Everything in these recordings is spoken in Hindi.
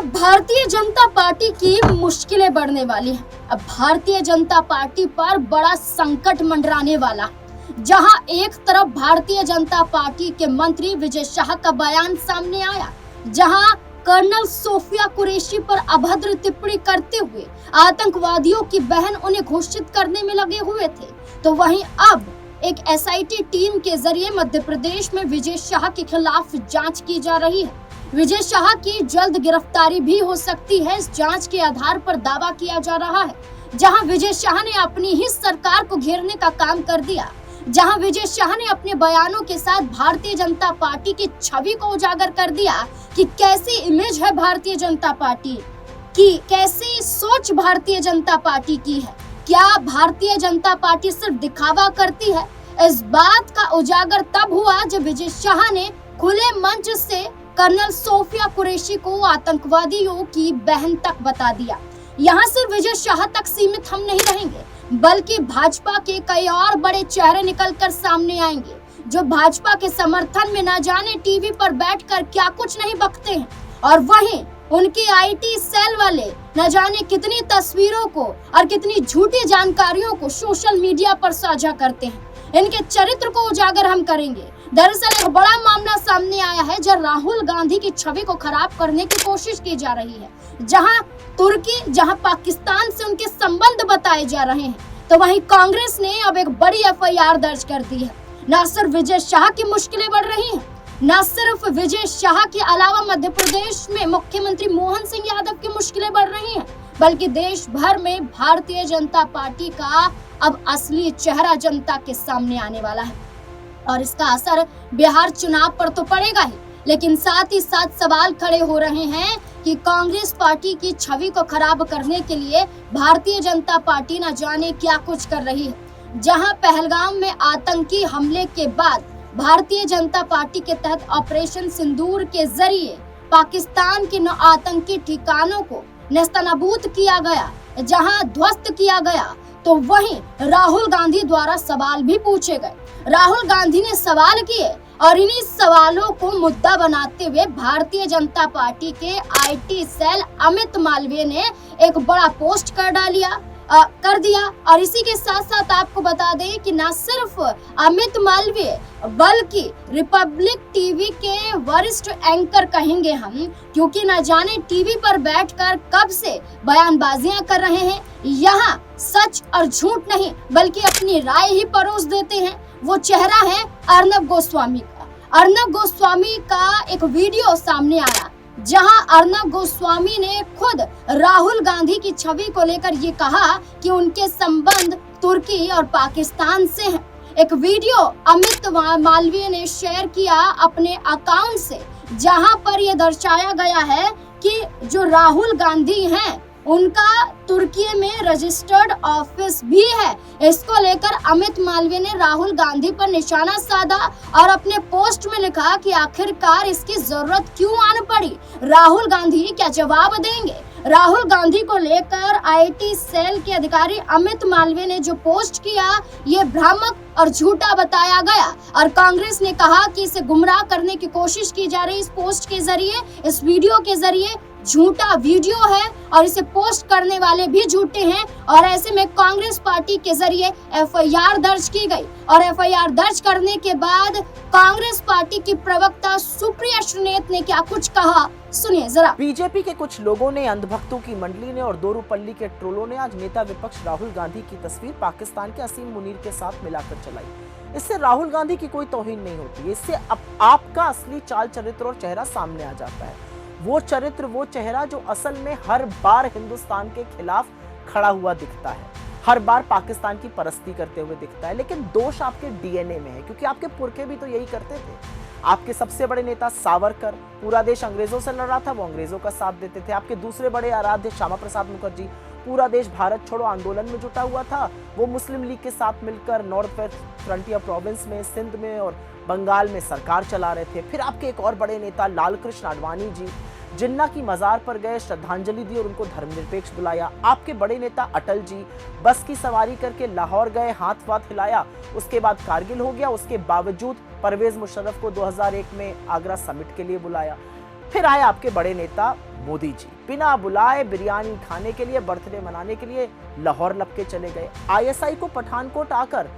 अब भारतीय जनता पार्टी की मुश्किलें बढ़ने वाली हैं। अब भारतीय जनता पार्टी पर बड़ा संकट मंडराने वाला, जहां एक तरफ भारतीय जनता पार्टी के मंत्री विजय शाह का बयान सामने आया, जहां कर्नल सोफिया कुरैशी पर अभद्र टिप्पणी करते हुए आतंकवादियों की बहन उन्हें घोषित करने में लगे हुए थे, तो वहीं अब एक एसआईटी टीम के जरिए मध्य प्रदेश में विजय शाह के खिलाफ जांच की जा रही है। विजय शाह की जल्द गिरफ्तारी भी हो सकती है, इस जांच के आधार पर दावा किया जा रहा है। जहां विजय शाह ने अपनी ही सरकार को घेरने का काम कर दिया, जहां विजय शाह ने अपने बयानों के साथ भारतीय जनता पार्टी की छवि को उजागर कर दिया कि कैसी इमेज है भारतीय जनता पार्टी की, कैसी सोच भारतीय जनता पार्टी की है, क्या भारतीय जनता पार्टी सिर्फ दिखावा करती है। इस बात का उजागर तब हुआ जब विजय शाह ने खुले मंच से कर्नल सोफिया कुरैशी को आतंकवादियों की बहन तक बता दिया। यहाँ सिर्फ विजय शाह तक सीमित हम नहीं रहेंगे, बल्कि भाजपा के कई और बड़े चेहरे निकलकर सामने आएंगे, जो भाजपा के समर्थन में न जाने टीवी पर बैठकर क्या कुछ नहीं बकते हैं, और वहीं उनके आईटी सेल वाले न जाने कितनी तस्वीरों को और कितनी झूठी जानकारियों को सोशल मीडिया पर साझा करते हैं। इनके चरित्र को उजागर हम करेंगे। दरअसल एक बड़ा मामला सामने आया है, जहां राहुल गांधी की छवि को खराब करने की कोशिश की जा रही है, जहां तुर्की, जहां पाकिस्तान से उनके संबंध बताए जा रहे हैं, तो वहीं कांग्रेस ने अब एक बड़ी एफआईआर दर्ज कर दी है। न सिर्फ विजय शाह की मुश्किलें बढ़ रही हैं, न सिर्फ विजय शाह के अलावा मध्य प्रदेश में मुख्यमंत्री मोहन सिंह यादव की मुश्किलें बढ़ रही हैं, बल्कि देश भर में भारतीय जनता पार्टी का अब असली चेहरा जनता के सामने आने वाला है। और इसका असर बिहार चुनाव पर तो पड़ेगा ही, लेकिन साथ ही साथ सवाल खड़े हो रहे हैं कि कांग्रेस पार्टी की छवि को खराब करने के लिए भारतीय जनता पार्टी न जाने क्या कुछ कर रही है। जहां पहलगाम में आतंकी हमले के बाद भारतीय जनता पार्टी के तहत ऑपरेशन सिंदूर के जरिए पाकिस्तान के 9 आतंकी ठिकानों को नेस्तनाबूद किया गया, जहां ध्वस्त किया गया, तो वहीं राहुल गांधी द्वारा सवाल भी पूछे गए। राहुल गांधी ने सवाल किए और इन्हीं सवालों को मुद्दा बनाते हुए भारतीय जनता पार्टी के आईटी सेल अमित मालवीय ने एक बड़ा पोस्ट कर दिया। और इसी के साथ साथ आपको बता दें कि न सिर्फ अमित मालवीय बल्कि रिपब्लिक टीवी के वरिष्ठ एंकर कहेंगे हम, क्योंकि न जाने टीवी पर बैठकर कब से बयानबाजियां कर रहे हैं, यहाँ सच और झूठ नहीं बल्कि अपनी राय ही परोस देते हैं। वो चेहरा है अर्नब गोस्वामी का। अर्नब गोस्वामी का एक वीडियो सामने आया, जहां अर्नब गोस्वामी ने खुद राहुल गांधी की छवि को लेकर ये कहा कि उनके संबंध तुर्की और पाकिस्तान से हैं। एक वीडियो अमित मालवीय ने शेयर किया अपने अकाउंट से, जहां पर यह दर्शाया गया है कि जो राहुल गांधी हैं उनका तुर्की में रजिस्टर्ड ऑफिस भी है। इसको लेकर अमित मालवीय ने राहुल गांधी पर निशाना साधा और अपने पोस्ट में लिखा कि आखिरकार इसकी जरूरत क्यों आन पड़ी, राहुल गांधी क्या जवाब देंगे। राहुल गांधी को लेकर आईटी सेल के अधिकारी अमित मालवीय ने जो पोस्ट किया, ये भ्रामक और झूठा बताया गया, और कांग्रेस ने कहा कि इसे गुमराह करने की कोशिश की जा रही। इस पोस्ट के जरिए, इस वीडियो के जरिए झूठा वीडियो है और इसे पोस्ट करने वाले भी झूठे हैं, और ऐसे में कांग्रेस पार्टी के जरिए एफआईआर दर्ज की गई। और एफआईआर दर्ज करने के बाद कांग्रेस पार्टी की प्रवक्ता सुप्रिया श्रीनेत ने क्या कुछ कहा, सुनिए जरा। बीजेपी के कुछ लोगों ने, अंधभक्तों की मंडली ने और दोरूपल्ली के ट्रोलों ने आज नेता विपक्ष राहुल गांधी की तस्वीर पाकिस्तान के असीम मुनीर के साथ मिलाकर चलाई। इससे राहुल गांधी की कोई तौहीन नहीं होती, इससे आपका असली चाल चरित्र और चेहरा सामने आ जाता है। वो चरित्र, वो चेहरा जो असल में हर बार हिंदुस्तान के खिलाफ खड़ा हुआ दिखता है, हर बार पाकिस्तान की परस्ती करते हुए दिखता है। लेकिन दोष आपके डीएनए में है, क्योंकि आपके पुरखे भी तो यही करते थे। आपके सबसे बड़े नेता सावरकर, पूरा देश अंग्रेजों से लड़ रहा था, वो अंग्रेजों का साथ देते थे। आपके दूसरे बड़े आराध्य श्यामा प्रसाद मुखर्जी, पूरा देश भारत छोड़ो आंदोलन में जुटा हुआ था, वो मुस्लिम लीग के साथ मिलकर नॉर्थ वेस्ट फ्रंटियर प्रोविंस में, सिंध में और बंगाल में सरकार चला रहे थे। फिर आपके एक और बड़े नेता लाल कृष्ण आडवाणी जी जिन्ना की मजार पर गए, श्रद्धांजलि दी और उनको धर्मनिरपेक्ष बुलाया। आपके बड़े नेता अटल जी बस की सवारी करके लाहौर गए, हाथ वाथ हिलाया, उसके बाद कारगिल हो गया। उसके बावजूद परवेज मुशर्रफ को 2001 में आगरा समिट के लिए बुलाया। फिर आए आपके बड़े नेता मोदी जी, बिना बुलाए बिरयानी खाने के लिए, बर्थडे मनाने के लिए लाहौर लपके चले गए। आईएसआई को पठानकोट आकर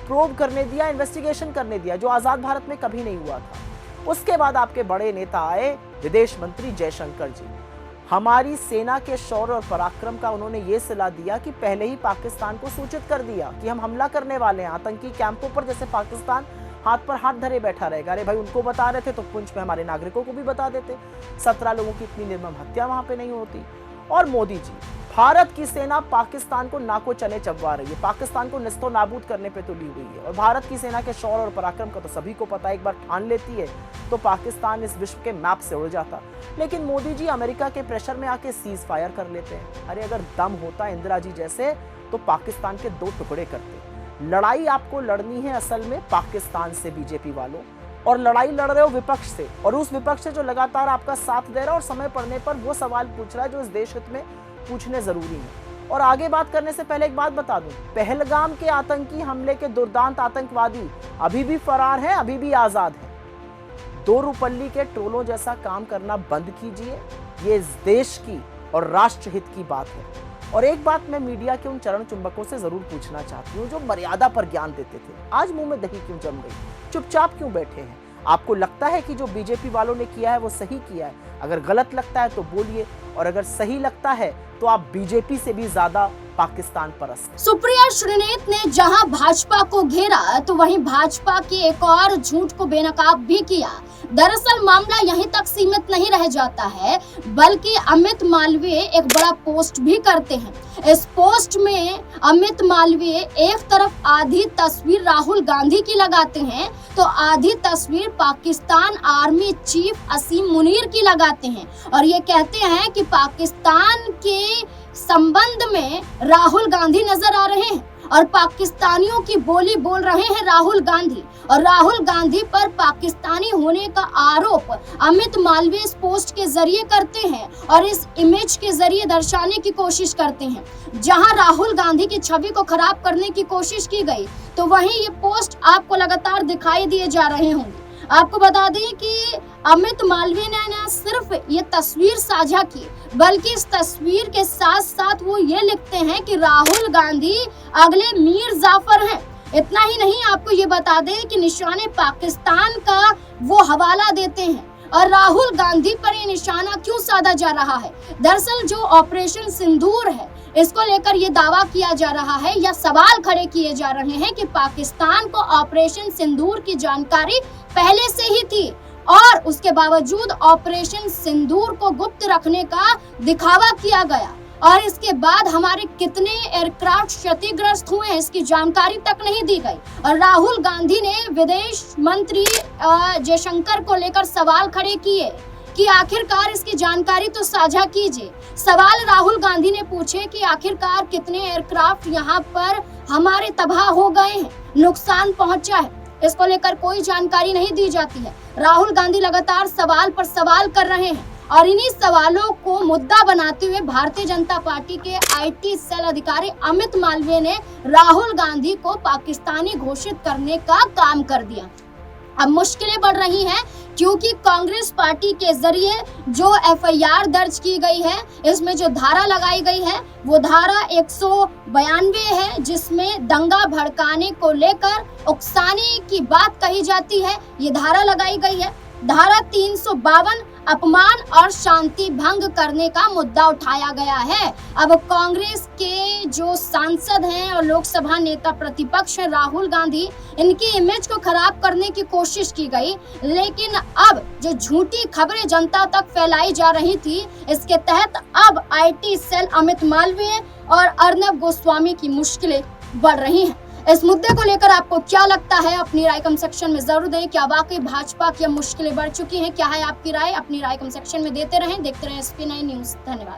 प्रोब करने दिया, इन्वेस्टिगेशन करने दिया, जो आजाद भारत में कभी नहीं हुआ था। उसके बाद आपके बड़े नेता आए विदेश मंत्री जयशंकर जी। हमारी सेना के शौर्य और पराक्रम का उन्होंने ये सलाह दिया कि पहले ही पाकिस्तान को सूचित कर दिया कि हम हमला करने वाले हैं आतंकी कैंपों पर। जैसे पाकिस्तान हाथ पर हाथ धरे बैठा रहेगा, अरे भाई उनको बता रहे थे तो पुंछ में हमारे नागरिकों को भी बता देते, 17 लोगों की इतनी निर्मम हत्या वहां पे नहीं होती। और मोदी जी, भारत की सेना पाकिस्तान को नाको चने चबवा रही है, पाकिस्तान को निस्तो नाबूद करने पे तुली हुई है। और भारत की सेना के शौर्य और पराक्रम का तो सभी को पता है, एक बार ठान लेती है तो पाकिस्तान इस विश्व के मैप से उड़ जाता। लेकिन मोदी जी अमेरिका के प्रेशर में आके सीज फायर कर लेते हैं। अरे अगर दम होता इंदिरा जी जैसे तो पाकिस्तान के 2 टुकड़े करते। लड़ाई आपको लड़नी है असल में पाकिस्तान से बीजेपी वालों, और लड़ाई लड़ रहे हो विपक्ष से, और उस विपक्ष से जो लगातार आपका साथ दे रहा है और समय पड़ने पर वो सवाल पूछ रहा है जो इस देश हित में पूछने जरूरी है। और आगे बात करने से पहले एक बात बता दूं, पहलगाम के आतंकी हमले के दुर्दांत आतंकवादी अभी भी फरार हैं, अभी भी आजाद हैं। दोरुपल्ली के ट्रोलों जैसा काम करना बंद कीजिए, ये इस देश की और राष्ट्र हित की बात है। और एक बात मैं मीडिया के उन चरण चुंबकों से जरूर पूछना चाहती हूँ जो मर्यादा पर ज्ञान देते थे, आज मुंह में दही क्यों जम गई, चुपचाप क्यों बैठे हैं? आपको लगता है कि जो बीजेपी वालों ने किया है वो सही किया है? अगर गलत लगता है तो बोलिए, और अगर सही लगता है तो आप बीजेपी से भी ज्यादा पाकिस्तान परस्त। सुप्रिया श्रीनेत ने जहां भाजपा को घेरा तो वहीं भाजपा के एक और झूठ को बेनकाब भी किया। दरअसल मामला यहीं तक सीमित नहीं रह जाता है, बल्कि अमित मालवीय एक बड़ा पोस्ट भी करते हैं। इस पोस्ट में अमित मालवीय एक तरफ आधी तस्वीर राहुल गांधी की लगाते हैं तो आधी तस्वीर पाकिस्तान आर्मी चीफ असीम मुनीर की लगाते हैं, और ये कहते हैं कि पाकिस्तान के संबंध में राहुल गांधी नजर आ रहे हैं और पाकिस्तानियों की बोली बोल रहे हैं राहुल गांधी, और राहुल गांधी पर पाकिस्तानी होने का आरोप अमित मालवीय इस पोस्ट के जरिए करते हैं और इस इमेज के जरिए दर्शाने की कोशिश करते हैं। जहां राहुल गांधी की छवि को खराब करने की कोशिश की गई तो वहीं ये पोस्ट आपको लगातार दिखाई दिए जा रहे होंगे। आपको बता दें कि अमित मालवीय ने न सिर्फ ये तस्वीर साझा की, बल्कि इस तस्वीर के साथ साथ वो ये लिखते हैं कि राहुल गांधी अगले मीर जाफर हैं। इतना ही नहीं, आपको ये बता दें कि निशाने पाकिस्तान का वो हवाला देते हैं। और राहुल गांधी पर ये निशाना क्यों साधा जा रहा है? दरअसल जो ऑपरेशन सिंदूर है, इसको लेकर ये दावा किया जा रहा है या सवाल खड़े किए जा रहे हैं कि पाकिस्तान को ऑपरेशन सिंदूर की जानकारी पहले से ही थी और उसके बावजूद ऑपरेशन सिंदूर को गुप्त रखने का दिखावा किया गया, और इसके बाद हमारे कितने एयरक्राफ्ट क्षतिग्रस्त हुए हैं इसकी जानकारी तक नहीं दी गई। और राहुल गांधी ने विदेश मंत्री जयशंकर को लेकर सवाल खड़े किए कि आखिरकार इसकी जानकारी तो साझा कीजिए। सवाल राहुल गांधी ने पूछे कि आखिरकार कितने एयरक्राफ्ट यहाँ पर हमारे तबाह हो गए हैं, नुकसान पहुंचा है, इसको लेकर कोई जानकारी नहीं दी जाती है। राहुल गांधी लगातार सवाल पर सवाल कर रहे हैं और इन्हीं सवालों को मुद्दा बनाते हुए भारतीय जनता पार्टी के आईटी सेल अधिकारी अमित मालवीय ने राहुल गांधी को पाकिस्तानी घोषित करने का काम कर दिया। अब मुश्किलें बढ़ रही हैं क्योंकि कांग्रेस पार्टी के जरिए जो एफआईआर दर्ज की गई है, इसमें जो धारा लगाई गई है वो धारा 192 है, जिसमें दंगा भड़काने को लेकर उकसाने की बात कही जाती है। ये धारा लगाई गई है। धारा 352 अपमान और शांति भंग करने का मुद्दा उठाया गया है। अब कांग्रेस के जो सांसद हैं और लोकसभा नेता प्रतिपक्ष है राहुल गांधी, इनकी इमेज को खराब करने की कोशिश की गई, लेकिन अब जो झूठी खबरें जनता तक फैलाई जा रही थी, इसके तहत अब आईटी सेल अमित मालवीय और अर्नब गोस्वामी की मुश्किलें बढ़ रही हैं। इस मुद्दे को लेकर आपको क्या लगता है? अपनी राय कमेंट सेक्शन में जरूर दें। क्या वाकई भाजपा की मुश्किलें बढ़ चुकी हैं? क्या है आपकी राय? अपनी राय कमेंट सेक्शन में देते रहें। देखते रहें SP9 न्यूज़। धन्यवाद।